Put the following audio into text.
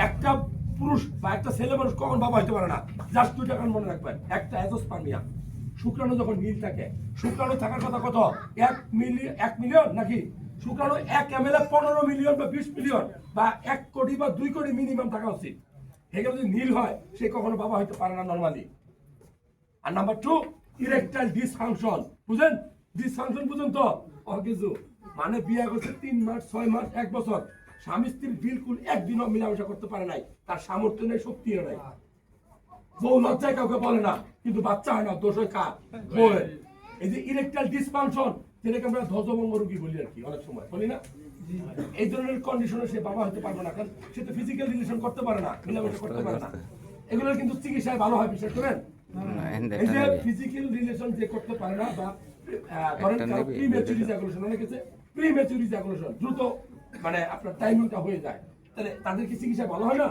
একটা পুরুষ বা একটা ছেলে মানুষ কখন বাবা হইতে পারে না, জাস্ট 2টা কারণ মনে রাখবেন। একটা অ্যাজোস্পার্মিয়া, শুক্রাণু যখন নীল থাকে, শুক্রাণু থাকার কথা কত 1 মিলিয়ন নাকি, শুক্রাণু 1 ml 15 মিলিয়ন বা 20 মিলিয়ন বা 1 কোটি বা 2 কোটি মিনিমাম থাকা উচিত। এগুলো যদি নীল হয় সে কখনো বাবা হইতে পারে না নর্মালি। আর নাম্বার 2, ইরেকটাইল ডিসফাংশন। বুঝেন ডিসফাংশন বুঝুন তো কিছু মানে বিয়ে করছে 3 মাস 6 মাস 1 বছর, স্বামী স্ত্রীর বিলকুল একদিনও মেলামেশা করতে পারে নাই, তার সামর্থ্য নেই, শক্তিও নাই, বউ লজ্জায় কাউকে বলে না, কিন্তু বাচ্চা হয় না, দোষ হয় কার, বউয়ের। এই যে ইরেকটাইল ডিসফাংশন, যেটাকে আমরা ধ্বজভঙ্গ রোগী বলি আর কি, অনেক সময় বলি না, এই ধরনের কন্ডিশনে সে বাবা হতে পারবে না, কারণ সে তো ফিজিক্যাল রিলেশন করতে পারে না, মেলামেশা করতে পারে না। এগুলোর কিন্তু চিকিৎসায় ভালো হয়, বিশ্বাস করেন। এই যে ফিজিক্যাল রিলেশন যে করতে পারে না বা ধরেন প্রিম্যাচুর ইজাকুলেশন, অনেক আছে প্রিম্যাচুর ইজাকুলেশন, দ্রুত মানে আপনার টাইমিংটা হয়ে যায়, তাহলে তাদের কি চিকিৎসা ভালো হয় না?